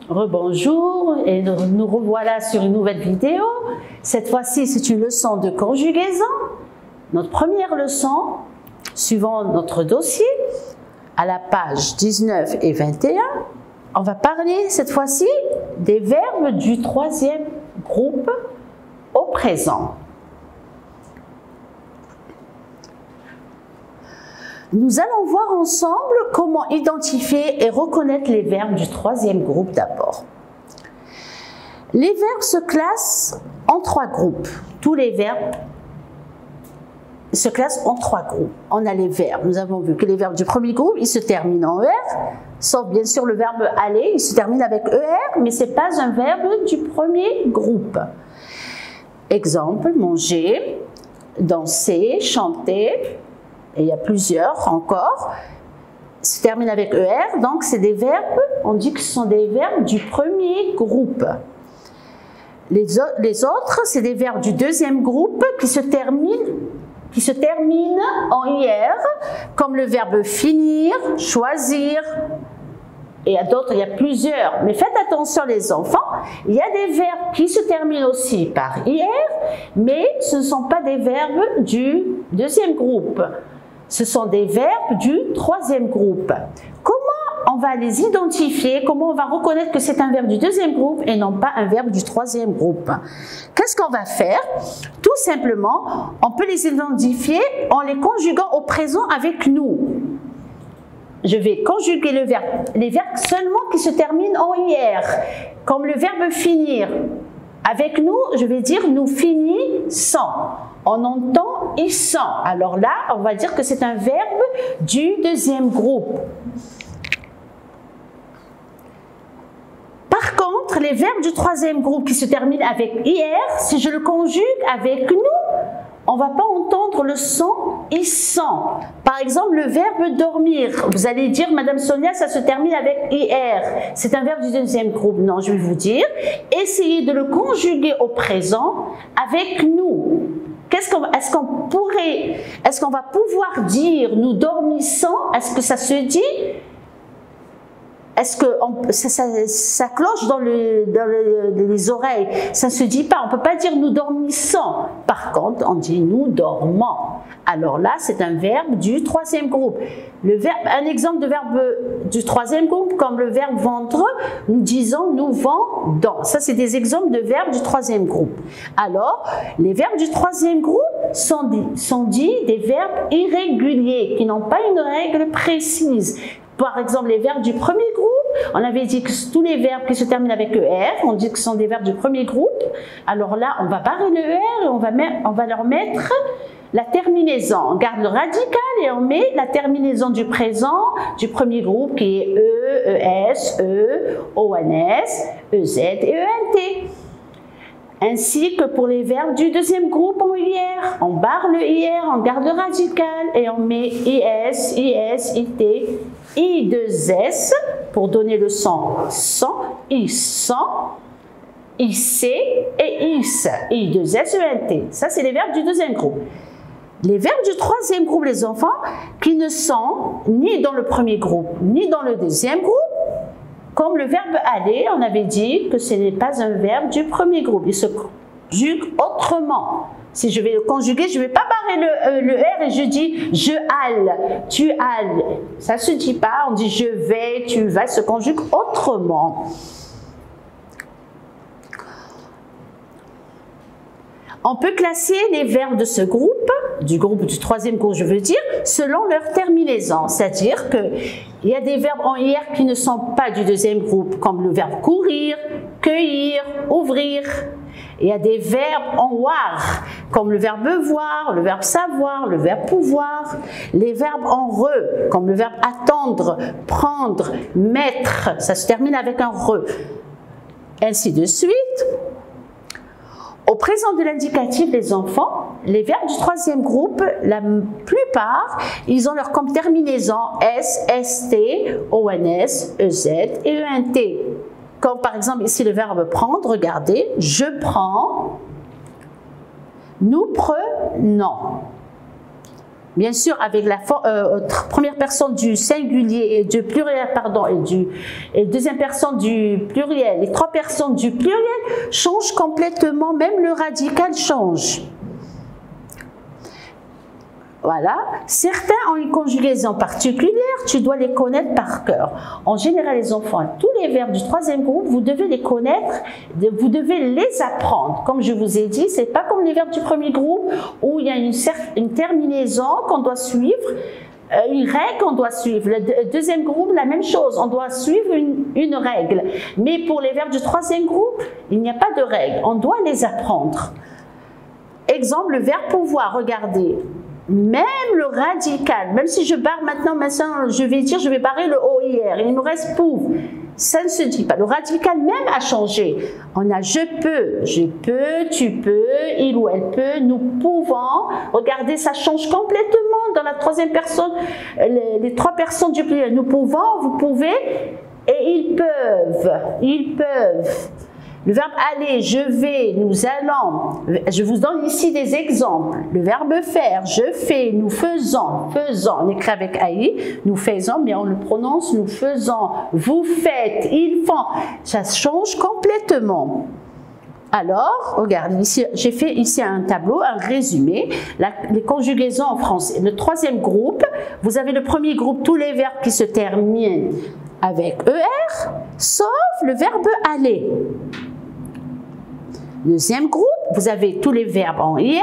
Rebonjour, et nous revoilà sur une nouvelle vidéo. Cette fois-ci, c'est une leçon de conjugaison. Notre première leçon, suivant notre dossier, à la page 19 et 21, on va parler cette fois-ci des verbes du troisième groupe au présent. Nous allons voir ensemble comment identifier et reconnaître les verbes du troisième groupe d'abord. Les verbes se classent en trois groupes. Tous les verbes se classent en trois groupes. On a les verbes, nous avons vu que les verbes du premier groupe, ils se terminent en ER, sauf bien sûr le verbe aller, il se termine avec ER, mais ce n'est pas un verbe du premier groupe. Exemple, manger, danser, chanter. Et il y a plusieurs encore, se termine avec ER, donc c'est des verbes, on dit que ce sont des verbes du premier groupe. Les autres, c'est des verbes du deuxième groupe qui se terminent en IR, comme le verbe finir, choisir, et il y a plusieurs, mais faites attention les enfants, il y a des verbes qui se terminent aussi par IR, mais ce ne sont pas des verbes du deuxième groupe. Ce sont des verbes du troisième groupe. Comment on va les identifier? Comment on va reconnaître que c'est un verbe du deuxième groupe et non pas un verbe du troisième groupe? Qu'est-ce qu'on va faire? Tout simplement, on peut les identifier en les conjuguant au présent avec nous. Je vais conjuguer les verbes seulement qui se terminent en IR, comme le verbe finir. Avec nous, je vais dire nous finissons. On entend issant. Alors là, on va dire que c'est un verbe du deuxième groupe. Par contre, les verbes du troisième groupe qui se terminent avec IR, si je le conjugue avec nous, on ne va pas entendre le son issant. Par exemple, le verbe dormir. Vous allez dire, Madame Sonia, ça se termine avec IR. C'est un verbe du deuxième groupe. Non, je vais vous dire, essayez de le conjuguer au présent avec nous. Est-ce qu'on va pouvoir dire nous dormissons? Est-ce que ça se dit? Est-ce que ça cloche dans les oreilles? Ça ne se dit pas. On ne peut pas dire nous dormissons. Par contre, on dit nous dormons. Alors là, c'est un verbe du troisième groupe. Un exemple de verbe du troisième groupe, comme le verbe vendre, nous disons nous vendons. Ça, c'est des exemples de verbes du troisième groupe. Alors, les verbes du troisième groupe sont dits des verbes irréguliers, qui n'ont pas une règle précise. Par exemple, les verbes du premier groupe, on avait dit que tous les verbes qui se terminent avec ER, on dit que ce sont des verbes du premier groupe. Alors là, on va barrer le ER et on va leur mettre la terminaison. On garde le radical et on met la terminaison du présent du premier groupe qui est E, ES, E, ONS, EZ et ENT. Ainsi que pour les verbes du deuxième groupe en IR, on barre le IR, on garde le radical et on met IS, IS, IT, I2S pour donner le son sans, ISAN, IC et IS, I2S, ENT. Ça, c'est les verbes du deuxième groupe. Les verbes du troisième groupe, les enfants, qui ne sont ni dans le premier groupe, ni dans le deuxième groupe, comme le verbe aller, on avait dit que ce n'est pas un verbe du premier groupe. Il se conjugue autrement. Si je vais le conjuguer, je ne vais pas barrer le R et je dis je halle, tu halles. Ça ne se dit pas, on dit je vais, tu vas, se conjugue autrement. On peut classer les verbes de ce groupe, du troisième groupe je veux dire, selon leur terminaison. C'est-à-dire qu'il y a des verbes en IR qui ne sont pas du deuxième groupe, comme le verbe courir, cueillir, ouvrir. Il y a des verbes en WAR, comme le verbe voir, le verbe savoir, le verbe pouvoir. Les verbes en RE, comme le verbe attendre, prendre, mettre, ça se termine avec un RE. Ainsi de suite. Au présent de l'indicatif des enfants, les verbes du troisième groupe, la plupart, ils ont leur comme terminaison S, ST, ONS, EZ et ENT. Comme par exemple ici le verbe prendre, regardez, je prends, nous prenons. bien sûr avec la première personne du singulier et du pluriel, pardon, et deuxième personne du pluriel, les trois personnes du pluriel changent complètement, même le radical change. Voilà. Certains ont une conjugaison particulière, tu dois les connaître par cœur. En général, les enfants, tous les verbes du troisième groupe, vous devez les connaître, vous devez les apprendre. Comme je vous ai dit, c'est pas comme les verbes du premier groupe où il y a une terminaison qu'on doit suivre, une règle qu'on doit suivre. Le deuxième groupe, la même chose, on doit suivre une règle. Mais pour les verbes du troisième groupe, il n'y a pas de règle, on doit les apprendre. Exemple, le verbe pouvoir, regardez. Même le radical, même si je barre maintenant, je vais dire, je vais barrer le OIR, il me reste pouve. Ça ne se dit pas. Le radical même a changé. On a je peux, tu peux, il ou elle peut, nous pouvons. Regardez, ça change complètement dans la troisième personne, les trois personnes du pluriel. Nous pouvons, vous pouvez, et ils peuvent. Le verbe aller, je vais, nous allons. Je vous donne ici des exemples. Le verbe faire, je fais, nous faisons. On écrit avec AI, nous faisons, mais on le prononce nous faisons. Vous faites, ils font. Ça change complètement. Alors, regardez, ici, j'ai fait ici un tableau, un résumé, les conjugaisons en français. Le troisième groupe, vous avez le premier groupe, tous les verbes qui se terminent avec ER, sauf le verbe aller. Deuxième groupe, vous avez tous les verbes en IR,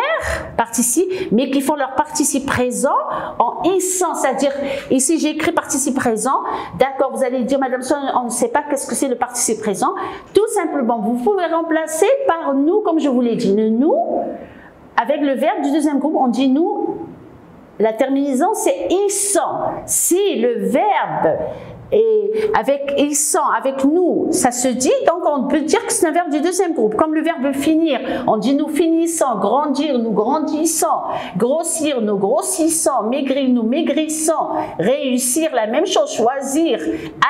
participe, mais qui font leur participe présent en ISAN, c'est-à-dire, ici j'ai écrit participe présent, d'accord, vous allez dire, Madame Son, on ne sait pas qu'est-ce que c'est le participe présent, tout simplement, vous pouvez remplacer par nous, comme je vous l'ai dit, le nous, avec le verbe du deuxième groupe, on dit nous, la terminaison c'est ISAN, si le verbe et avec ils sont, avec nous, ça se dit, donc on peut dire que c'est un verbe du deuxième groupe. Comme le verbe finir, on dit nous finissons, grandir, nous grandissons, grossir, nous grossissons, maigrir, nous maigrissons, réussir, la même chose, choisir,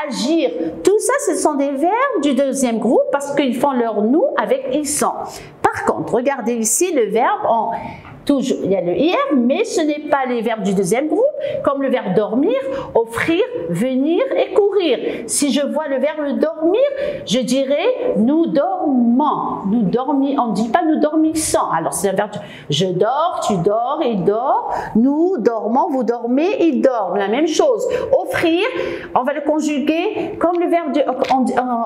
agir. Tout ça, ce sont des verbes du deuxième groupe parce qu'ils font leur nous avec ils sont. Par contre, regardez ici le verbe en... Toujours, il y a le IR, mais ce n'est pas les verbes du deuxième groupe, comme le verbe dormir, offrir, venir et courir. Si je vois le verbe dormir, je dirais nous dormons. Nous dormons, on ne dit pas nous dormissons. Alors c'est un verbe, je dors, tu dors, il dort, nous dormons, vous dormez, il dort. La même chose. Offrir, on va le conjuguer comme le verbe,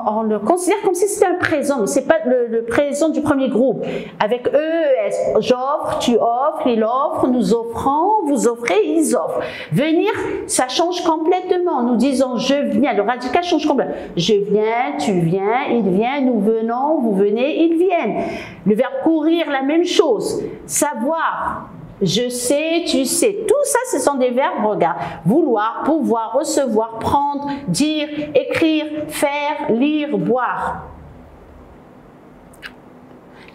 on le considère comme si c'était un présent, mais ce n'est pas le présent du premier groupe. Avec EES, j'offre, tu offres, il offre, nous offrons, vous offrez, ils offrent. Venir, ça change complètement. Nous disons je viens, le radical change complètement. Je viens, tu viens, il vient, nous venons, vous venez, ils viennent. Le verbe courir, la même chose. Savoir, je sais, tu sais. Tout ça, ce sont des verbes, regarde. Vouloir, pouvoir, recevoir, prendre, dire, écrire, faire, lire, boire.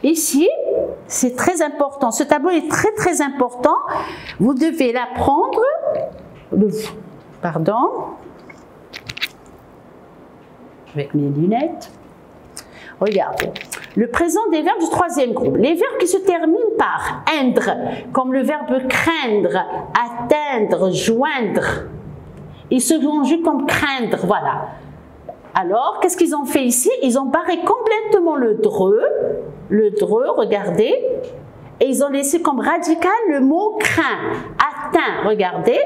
Ici, c'est très important. Ce tableau est très très important. Vous devez l'apprendre. Pardon. Avec mes lunettes. Regardez. Le présent des verbes du troisième groupe. Les verbes qui se terminent par « endre », comme le verbe « craindre »,« atteindre »,« joindre ». Ils se conjuguent comme « craindre », voilà. Alors, qu'est-ce qu'ils ont fait ici? Ils ont barré complètement le dreux, regardez, et ils ont laissé comme radical le mot craint, atteint, regardez.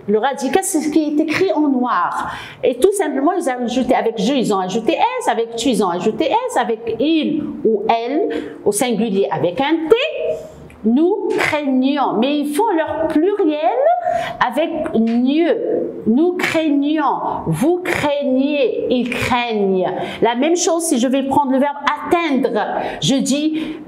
Le radical, c'est ce qui est écrit en noir. Et tout simplement, ils ont ajouté, avec je, ils ont ajouté S, avec tu, ils ont ajouté S, avec il ou elle, au singulier, avec un T. Nous craignons, mais ils font leur pluriel avec mieux. Nous craignons, vous craignez, ils craignent. La même chose si je vais prendre le verbe atteindre. Je dis,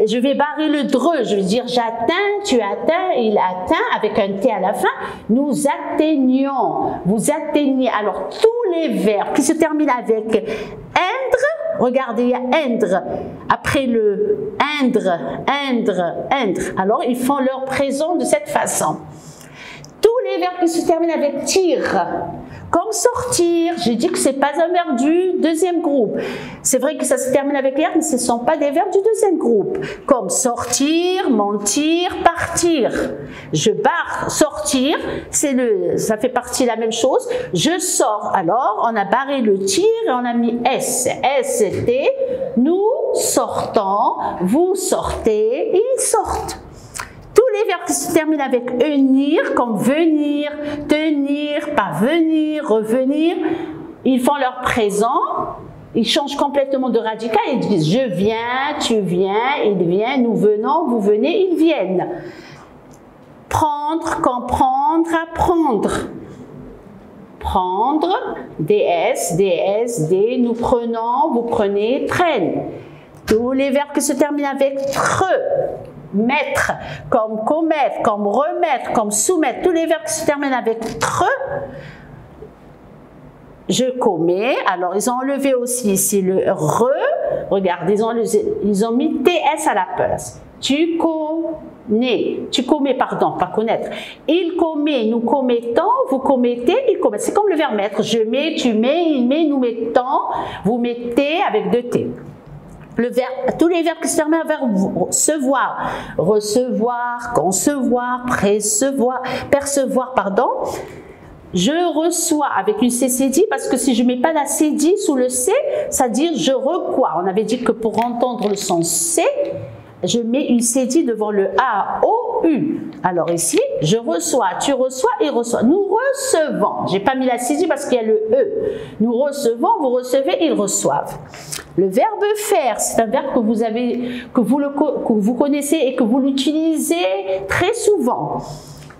je vais barrer le dreux, je vais dire j'atteins, tu atteins, il atteint avec un T à la fin. Nous atteignons, vous atteignez. Alors tous les verbes qui se terminent avec endre, regardez, il y a endre. Après le endre. Alors, ils font leur présent de cette façon. Tous les verbes qui se terminent avec tire, comme sortir, j'ai dit que ce n'est pas un verbe du deuxième groupe. C'est vrai que ça se termine avec R, mais ce ne sont pas des verbes du deuxième groupe. Comme sortir, mentir, partir. Je barre, sortir, ça fait partie de la même chose. Je sors, alors on a barré le tir et on a mis S. S c'était nous sortons, vous sortez, ils sortent. Tous les verbes qui se terminent avec venir, comme venir, tenir, parvenir, revenir, ils font leur présent, ils changent complètement de radical, ils disent je viens, tu viens, il vient, nous venons, vous venez, ils viennent. Prendre, comprendre, apprendre. Prendre, DS, DS, D, nous prenons, vous prenez, prennent. Tous les verbes qui se terminent avec tre. Mettre, comme commettre, comme remettre, comme soumettre, tous les verbes qui se terminent avec tre, je commets. Alors, ils ont enlevé aussi ici le re. Regarde, ils ont mis TS à la place. Tu commets, pardon, pas connaître. Il commet, nous commettons, vous commettez, il commet. C'est comme le verbe mettre. Je mets, tu mets, il met, nous mettons, vous mettez avec deux T. Tous les verbes qui se terminent avec recevoir, recevoir, concevoir, percevoir, pardon. Je reçois avec une CCD parce que si je ne mets pas la CD sous le C, ça veut dire je reçois. On avait dit que pour entendre le son C, je mets une CD devant le A, O, U. Alors ici, je reçois, tu reçois, il reçoit. Nous recevons. Je n'ai pas mis la CD parce qu'il y a le E. Nous recevons, vous recevez, ils reçoivent. Le verbe faire, c'est un verbe que vous connaissez et que vous l'utilisez très souvent.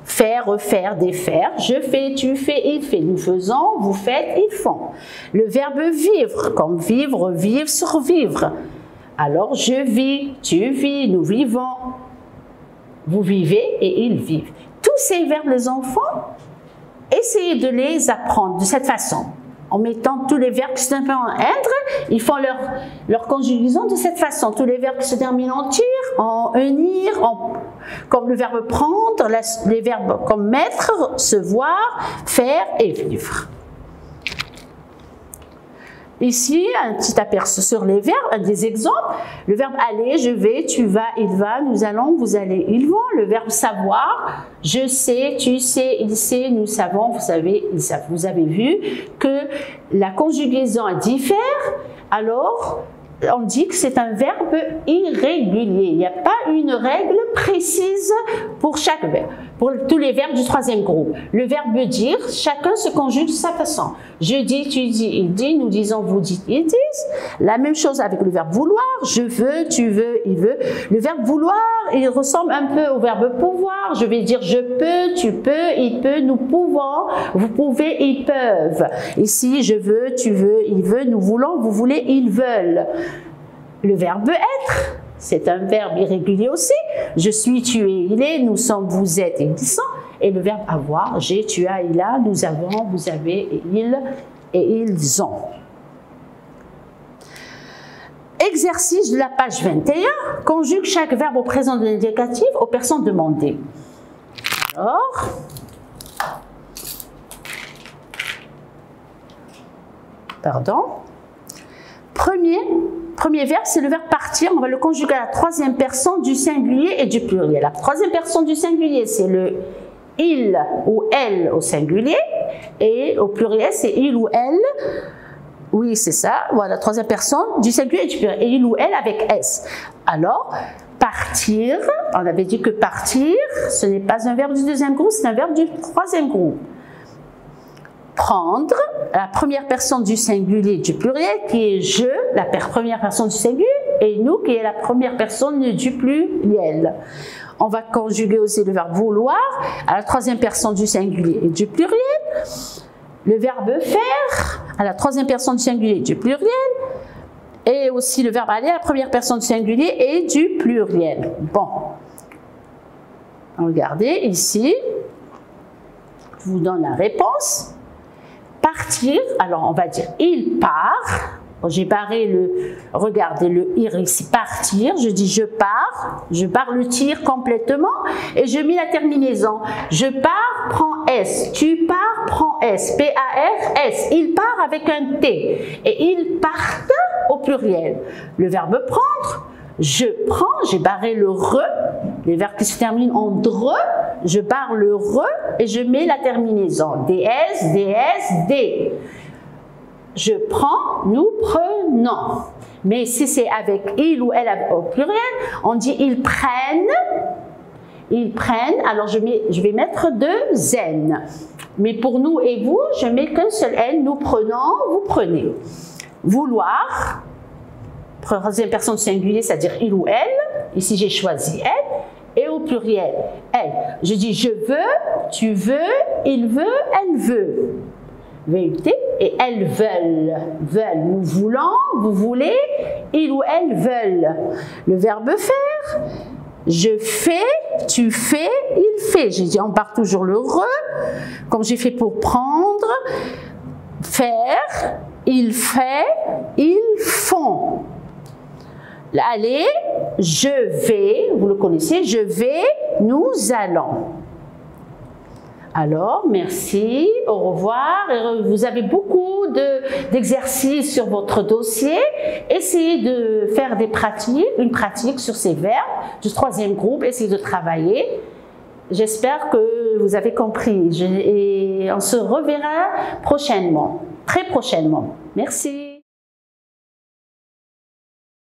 Faire, refaire, défaire. Je fais, tu fais, il fait. Nous faisons, vous faites, ils font. Le verbe vivre, comme vivre, vivre, survivre. Alors, je vis, tu vis, nous vivons, vous vivez et ils vivent. Tous ces verbes, les enfants, essayez de les apprendre de cette façon. En mettant tous les verbes qui se terminent en être, ils font leur conjugaison de cette façon. Tous les verbes qui se terminent en tir, en unir, comme le verbe prendre, les verbes comme mettre, se voir, faire et vivre. Ici, un petit aperçu sur les verbes, des exemples. Le verbe aller, je vais, tu vas, il va, nous allons, vous allez, ils vont. Le verbe savoir, je sais, tu sais, il sait, nous savons, vous savez, ils savent. Vous avez vu que la conjugaison diffère, alors on dit que c'est un verbe irrégulier. Il n'y a pas une règle précise pour chaque verbe, pour tous les verbes du troisième groupe. Le verbe dire, chacun se conjugue de sa façon. Je dis, tu dis, il dit, nous disons, vous dites, ils disent. La même chose avec le verbe vouloir, je veux, tu veux, il veut. Le verbe vouloir, il ressemble un peu au verbe pouvoir. Je vais dire, je peux, tu peux, il peut, nous pouvons, vous pouvez, ils peuvent. Ici, je veux, tu veux, il veut, nous voulons, vous voulez, ils veulent. Le verbe être, c'est un verbe irrégulier aussi. Je suis, tu es, il est, nous sommes, vous êtes et ils sont. Et le verbe avoir, j'ai, tu as, il a, nous avons, vous avez et ils ont. Exercice de la page 21. Conjugue chaque verbe au présent de l'indicatif aux personnes demandées. Alors, pardon. Premier verbe, c'est le verbe partir. On va le conjuguer à la troisième personne du singulier et du pluriel. La troisième personne du singulier, c'est le il ou elle au singulier. Et au pluriel, c'est il ou elle. Oui, c'est ça. Voilà, la troisième personne du singulier et du pluriel. Et il ou elle avec S. Alors, partir, on avait dit que partir, ce n'est pas un verbe du deuxième groupe, c'est un verbe du troisième groupe. Prendre, la première personne du singulier du pluriel, qui est je, la première personne du singulier, et nous, qui est la première personne du pluriel. On va conjuguer aussi le verbe vouloir à la troisième personne du singulier et du pluriel. Le verbe faire à la troisième personne du singulier et du pluriel. Et aussi le verbe aller à la première personne du singulier et du pluriel. Bon. Regardez ici. Je vous donne la réponse. Partir, alors on va dire il part. J'ai barré le, regardez le ir ici, partir, je dis je pars le tir complètement et je mets la terminaison. Je pars, prends S, tu pars, prends S, P-A-R-S, il part avec un T et ils partent au pluriel. Le verbe prendre, je prends, j'ai barré le re, les verbes qui se terminent en dre, je barre le re et je mets la terminaison. DS, DS, D. Je prends, nous prenons. Mais si c'est avec il ou elle au pluriel, on dit ils prennent, alors je vais mettre deux N. Mais pour nous et vous, je mets qu'un seul N, nous prenons, vous prenez. Vouloir, troisième personne singulier, c'est-à-dire il ou elle. Ici, j'ai choisi elle. Et au pluriel, elle. Je dis je veux, tu veux, il veut, elle veut. VUT et elles veulent. Veulent. Nous voulons, vous voulez, ils ou elles veulent. Le verbe faire, je fais, tu fais, il fait. J'ai dit on part toujours le re, comme j'ai fait pour prendre. Faire, il fait, ils font. Allez, je vais, vous le connaissez, je vais, nous allons. Alors, merci, au revoir. Vous avez beaucoup d'exercices sur votre dossier. Essayez de faire une pratique sur ces verbes du troisième groupe. Essayez de travailler. J'espère que vous avez compris et on se reverra prochainement, très prochainement. Merci.